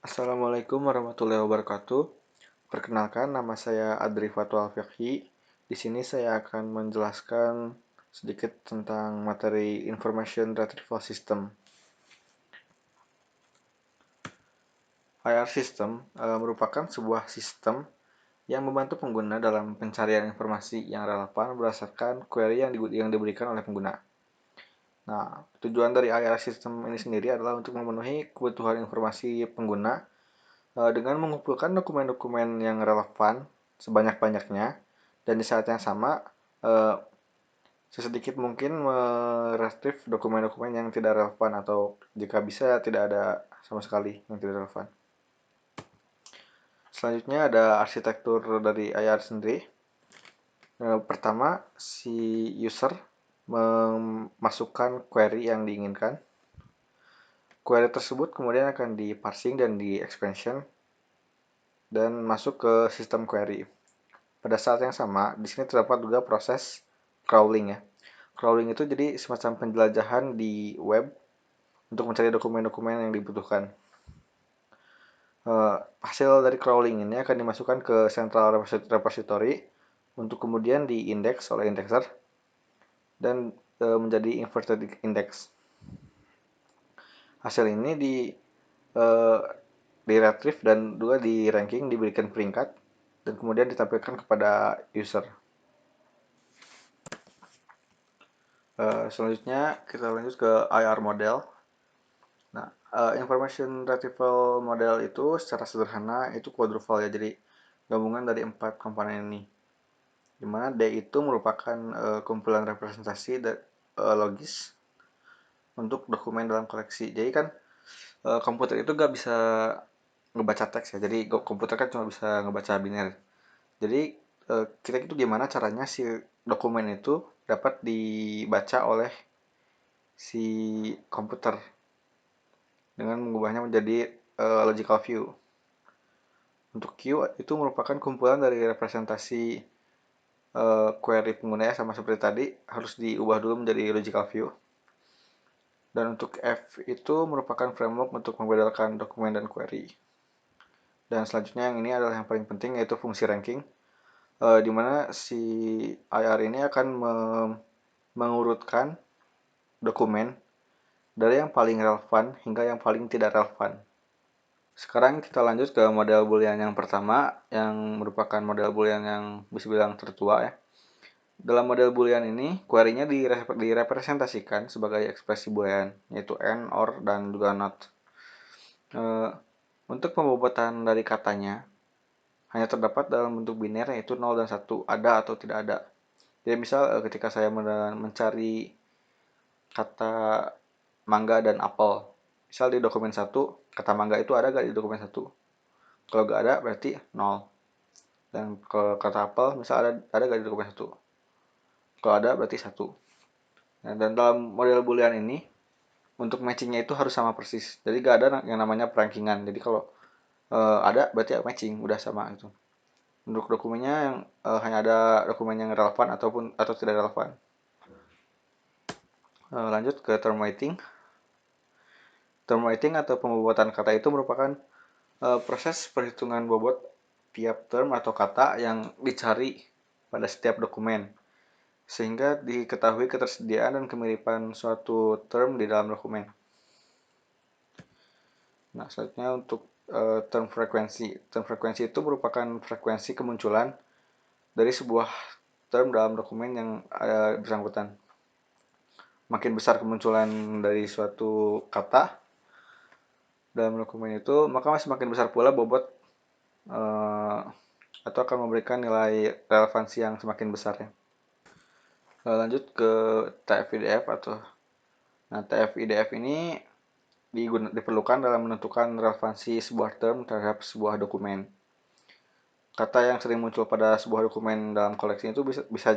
Assalamualaikum warahmatullahi wabarakatuh. Perkenalkan, nama saya Adri Fatwa Alfiqhi. Di sini saya akan menjelaskan sedikit tentang materi Information Retrieval System. IR System merupakan sebuah sistem yang membantu pengguna dalam pencarian informasi yang relevan berdasarkan query yang diberikan oleh pengguna. Nah, tujuan dari IR System ini sendiri adalah untuk memenuhi kebutuhan informasi pengguna dengan mengumpulkan dokumen-dokumen yang relevan sebanyak-banyaknya dan di saat yang sama eh, sesedikit mungkin meretrieve dokumen-dokumen yang tidak relevan atau jika bisa tidak ada sama sekali yang tidak relevan. Selanjutnya ada arsitektur dari IR sendiri. Pertama, si user memasukkan query yang diinginkan. Query tersebut kemudian akan di-parsing dan di-expansion dan masuk ke sistem query. Pada saat yang sama, di sini terdapat juga proses crawling ya. Crawling itu jadi semacam penjelajahan di web untuk mencari dokumen-dokumen yang dibutuhkan. Hasil dari crawling ini akan dimasukkan ke central repository untuk kemudian diindeks oleh indexer dan menjadi inverted index. Hasil ini di retrieve dan juga di ranking, diberikan peringkat dan kemudian ditampilkan kepada user. Selanjutnya kita lanjut ke IR model. Nah, information retrieval model itu secara sederhana itu quadruple ya, jadi gabungan dari 4 komponen ini. Dimana D itu merupakan kumpulan representasi logis untuk dokumen dalam koleksi. Jadi kan komputer itu gak bisa ngebaca teks ya, jadi komputer kan cuma bisa ngebaca biner. Jadi kita itu gimana caranya si dokumen itu dapat dibaca oleh si komputer dengan mengubahnya menjadi logical view. Untuk Q itu merupakan kumpulan dari representasi query pengguna ya, sama seperti tadi, harus diubah dulu menjadi logical view. Dan untuk F itu merupakan framework untuk membedakan dokumen dan query. Dan selanjutnya yang ini adalah yang paling penting, yaitu fungsi ranking, di mana si IR ini akan mengurutkan dokumen dari yang paling relevan hingga yang paling tidak relevan. Sekarang kita lanjut ke model boolean yang pertama, yang merupakan model boolean yang bisa bilang tertua ya. Dalam model boolean ini, query-nya direpresentasikan sebagai ekspresi boolean, yaitu and, or, dan juga not. Untuk pembobotan dari katanya, hanya terdapat dalam bentuk biner, yaitu 0 dan 1, ada atau tidak ada. Jadi misal ketika saya mencari kata mangga dan apel, misal di dokumen 1, kata mangga itu ada gak di dokumen 1? Kalau gak ada berarti 0. Dan kalau kata apel misal ada gak di dokumen 1? Kalau ada berarti 1. Nah, dan dalam model boolean ini untuk matchingnya itu harus sama persis. Jadi gak ada yang namanya perankingan. Jadi kalau ada berarti matching, udah sama gitu. Untuk dokumennya yang hanya ada dokumen yang relevan atau tidak relevan. Lanjut ke term weighting. Term weighting atau pembobotan kata itu merupakan proses perhitungan bobot tiap term atau kata yang dicari pada setiap dokumen, sehingga diketahui ketersediaan dan kemiripan suatu term di dalam dokumen. Nah, selanjutnya untuk term frekuensi. Term frekuensi itu merupakan frekuensi kemunculan dari sebuah term dalam dokumen yang bersangkutan. Makin besar kemunculan dari suatu kata dalam dokumen itu, maka semakin besar pula bobot atau akan memberikan nilai relevansi yang semakin besar ya. Lanjut ke TF-IDF atau TF-IDF ini diperlukan dalam menentukan relevansi sebuah term terhadap sebuah dokumen. Kata yang sering muncul pada sebuah dokumen dalam koleksi itu bisa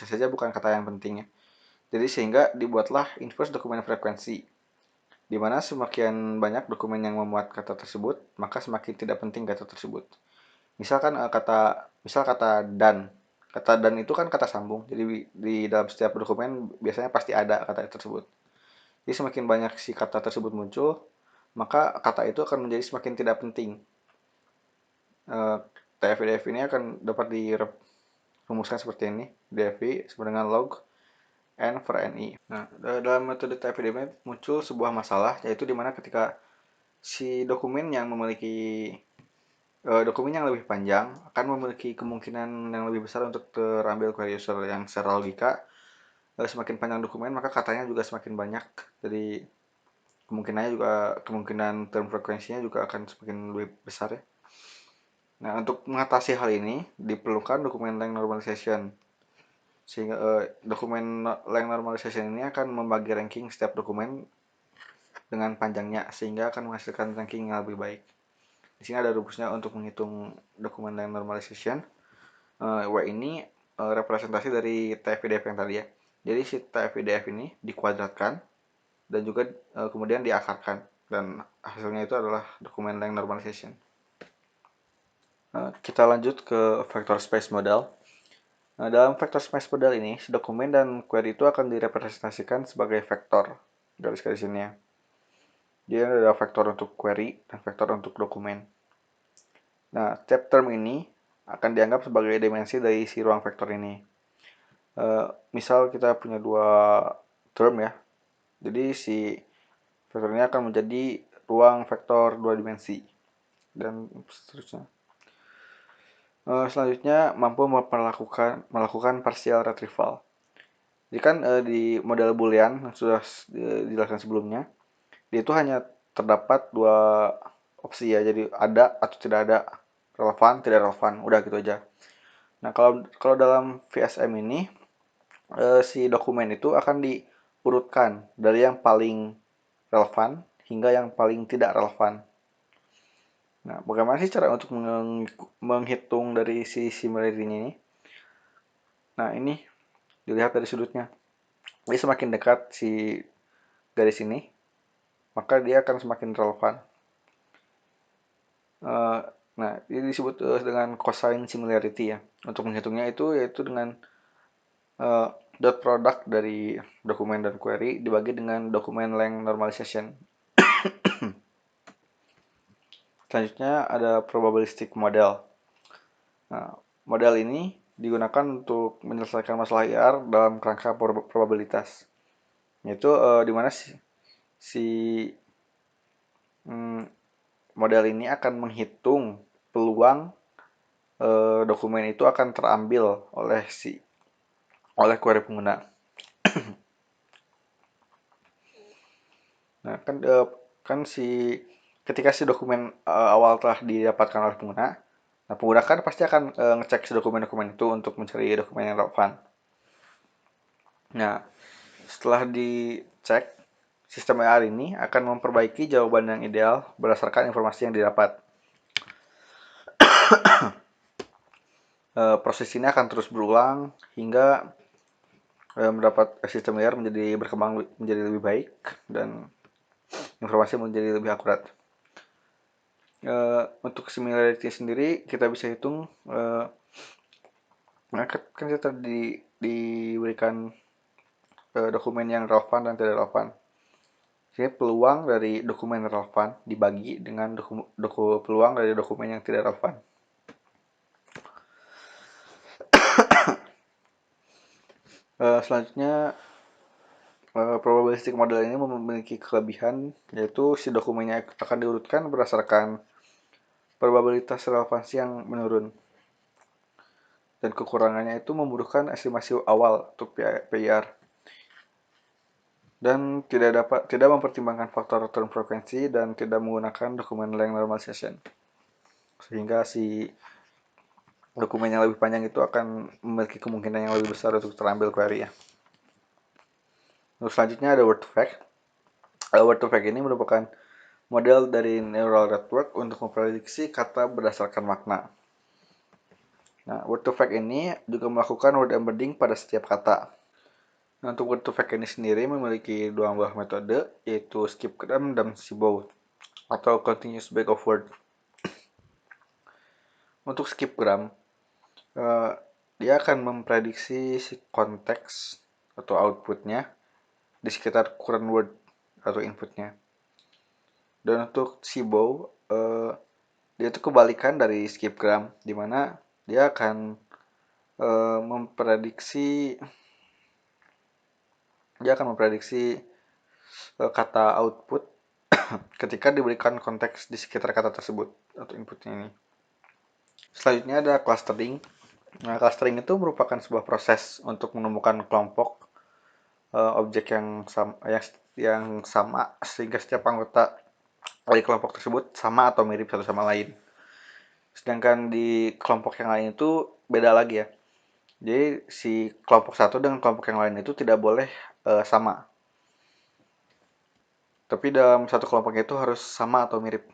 saja bukan kata yang penting ya. Jadi sehingga dibuatlah inverse dokumen frekuensi, di mana semakin banyak dokumen yang memuat kata tersebut, maka semakin tidak penting kata tersebut. Misalkan kata dan. Kata dan itu kan kata sambung. Jadi di dalam setiap dokumen biasanya pasti ada kata tersebut. Jadi semakin banyak si kata tersebut muncul, maka kata itu akan menjadi semakin tidak penting. TF-IDF ini akan dapat dirumuskan seperti ini. DFI sama dengan log N per NI. Nah, dalam metode TF-IDF ini muncul sebuah masalah, yaitu dimana ketika si dokumen yang memiliki dokumen yang lebih panjang akan memiliki kemungkinan yang lebih besar untuk terambil query user yang secara logika semakin panjang dokumen maka katanya juga semakin banyak, jadi kemungkinan term frekuensinya juga akan semakin lebih besar ya. Nah, untuk mengatasi hal ini diperlukan dokumen length normalization, sehingga dokumen length normalization ini akan membagi ranking setiap dokumen dengan panjangnya sehingga akan menghasilkan ranking yang lebih baik. Di sini ada rumusnya untuk menghitung dokumen length normalization. W ini representasi dari TF-IDF yang tadi ya. Jadi si TF-IDF ini dikuadratkan dan juga kemudian diakarkan, dan hasilnya itu adalah dokumen length normalization. Kita lanjut ke vector space model. Dalam vector space model ini, si dokumen dan query itu akan direpresentasikan sebagai vektor garis-garis ini ya. Dia ada vektor untuk query dan vektor untuk dokumen. Nah, setiap term ini akan dianggap sebagai dimensi dari si ruang vektor ini. Misal kita punya dua term ya, jadi si vektor ini akan menjadi ruang vektor dua dimensi dan seterusnya. Selanjutnya mampu melakukan partial retrieval. Jadi kan di model boolean yang sudah dijelaskan sebelumnya, dia itu hanya terdapat dua opsi ya, jadi ada atau tidak ada, relevan tidak relevan, udah gitu aja. Nah, kalau dalam VSM ini si dokumen itu akan diurutkan dari yang paling relevan hingga yang paling tidak relevan. Nah, bagaimana sih cara untuk menghitung dari si similarity-nya ini? Nah, ini dilihat dari sudutnya. Jadi semakin dekat si garis ini, maka dia akan semakin relevan. Nah, ini disebut dengan cosine similarity ya. Untuk menghitungnya itu yaitu dengan dot product dari dokumen dan query dibagi dengan dokumen length normalization. Selanjutnya ada probabilistic model. Nah, model ini digunakan untuk menyelesaikan masalah IR dalam kerangka probabilitas, yaitu dimana si model ini akan menghitung peluang dokumen itu akan terambil oleh query pengguna. Nah, kan ketika si dokumen awal telah didapatkan oleh pengguna, nah pengguna kan pasti akan ngecek si dokumen-dokumen itu untuk mencari dokumen yang relevan. Nah, setelah dicek, sistem AR ini akan memperbaiki jawaban yang ideal berdasarkan informasi yang didapat. Proses ini akan terus berulang hingga mendapat sistem AR menjadi berkembang menjadi lebih baik dan informasi menjadi lebih akurat. Untuk similarity sendiri kita bisa hitung, kan kita diberikan dokumen yang relevan dan tidak relevan. Jadi peluang dari dokumen relevan dibagi dengan peluang dari dokumen yang tidak relevan. Selanjutnya probabilistic model ini memiliki kelebihan, yaitu si dokumennya akan diurutkan berdasarkan probabilitas relevansi yang menurun. Dan kekurangannya itu membutuhkan estimasi awal untuk PIR. Dan tidak mempertimbangkan faktor term frekuensi dan tidak menggunakan dokumen length normalization. Sehingga si dokumen yang lebih panjang itu akan memiliki kemungkinan yang lebih besar untuk terambil query ya. Terus selanjutnya ada word to fact. Word to fact ini merupakan model dari neural network untuk memprediksi kata berdasarkan makna. Nah, word to fact ini juga melakukan word embedding pada setiap kata. Nah, untuk word to fact ini sendiri memiliki dua buah metode, yaitu skipgram dan Seabow atau continuous back of word. Untuk skipgram, dia akan memprediksi si konteks atau outputnya di sekitar current word atau inputnya. Dan untuk Shibou, dia itu kebalikan dari skipgram, di mana dia akan memprediksi kata output ketika diberikan konteks di sekitar kata tersebut atau inputnya ini. Selanjutnya ada clustering. Nah, clustering itu merupakan sebuah proses untuk menemukan kelompok objek yang sama sehingga setiap anggota dari kelompok tersebut sama atau mirip satu sama lain. Sedangkan di kelompok yang lain itu beda lagi ya. Jadi si kelompok satu dengan kelompok yang lain itu tidak boleh sama. Tapi dalam satu kelompok itu harus sama atau mirip.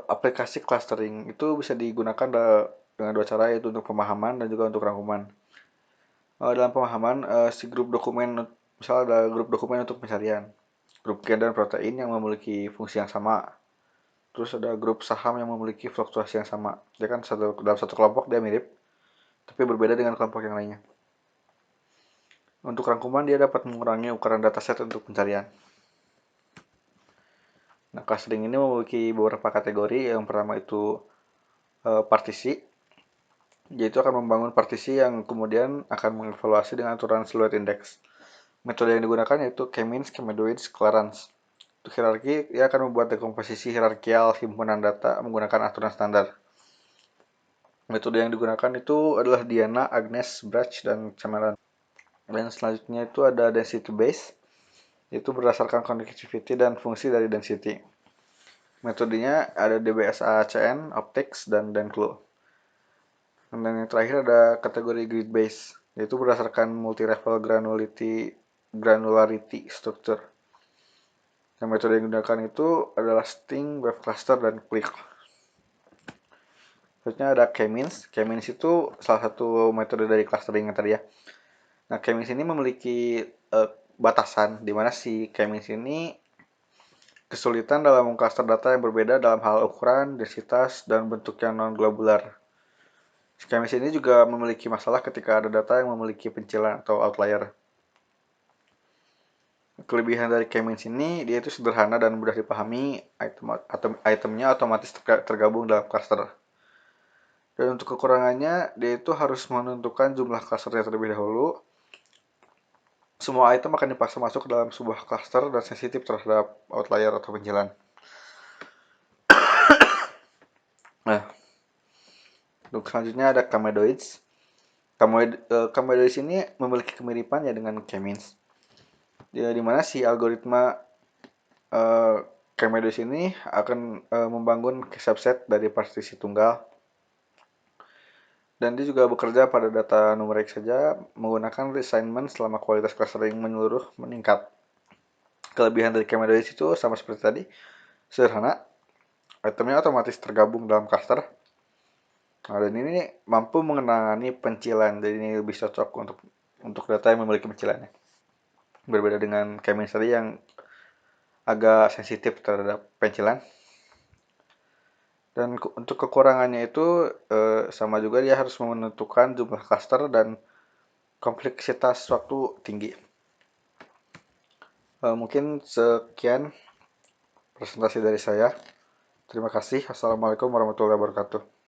Aplikasi clustering itu bisa digunakan dengan dua cara, yaitu untuk pemahaman dan juga untuk rangkuman. Dalam pemahaman, si grup dokumen, misalnya ada grup dokumen untuk pencarian, grup gen dan protein yang memiliki fungsi yang sama, terus ada grup saham yang memiliki fluktuasi yang sama. Dia kan dalam satu kelompok dia mirip, tapi berbeda dengan kelompok yang lainnya. Untuk rangkuman, dia dapat mengurangi ukuran dataset untuk pencarian. Nah, clustering ini memiliki beberapa kategori. Yang pertama itu partisi, yaitu akan membangun partisi yang kemudian akan mengevaluasi dengan aturan silhouette index. Metode yang digunakan yaitu K-means, K-medoids, Clarence. Untuk hierarki, ia akan membuat dekomposisi hierarkial himpunan data menggunakan aturan standar. Metode yang digunakan itu adalah Diana, Agnes, Brach, dan Cameron. Dan selanjutnya itu ada density base, yaitu berdasarkan connectivity dan fungsi dari density. Metodenya ada DBSA-CN, Optics, dan Denclo. Dan yang terakhir ada kategori grid base, yaitu berdasarkan multi-level granularity structure. Yang metode yang digunakan itu adalah Sting, Wave Cluster, dan Click. Selanjutnya ada K-means. K-means itu salah satu metode dari clustering yang tadi ya. Nah, K-means ini memiliki batasan, di mana si K-means ini kesulitan dalam mengcluster data yang berbeda dalam hal ukuran, densitas, dan bentuk yang non-globular. K-means ini juga memiliki masalah ketika ada data yang memiliki pencilan atau outlier. Kelebihan dari K-means ini, dia itu sederhana dan mudah dipahami, itemnya otomatis tergabung dalam cluster. Dan untuk kekurangannya, dia itu harus menentukan jumlah clusternya terlebih dahulu. Semua item akan dipaksa masuk dalam sebuah cluster dan sensitif terhadap outlier atau pencilan. Nah, untuk selanjutnya ada Camedoids. Camedoids ini memiliki kemiripan ya dengan K-means. Di mana si algoritma Camedoids ini akan membangun subset dari partisi tunggal. Dan dia juga bekerja pada data numerik saja menggunakan reassignment selama kualitas clustering menyeluruh meningkat. Kelebihan dari Camedoids itu sama seperti tadi, sederhana, itemnya otomatis tergabung dalam cluster. Nah, dan ini mampu mengenali pencilan, jadi ini lebih cocok untuk data yang memiliki pencilannya. Berbeda dengan K-means tadi yang agak sensitif terhadap pencilan. Dan untuk kekurangannya itu sama juga, dia harus menentukan jumlah cluster dan kompleksitas waktu tinggi. Mungkin sekian presentasi dari saya. Terima kasih. Assalamualaikum warahmatullahi wabarakatuh.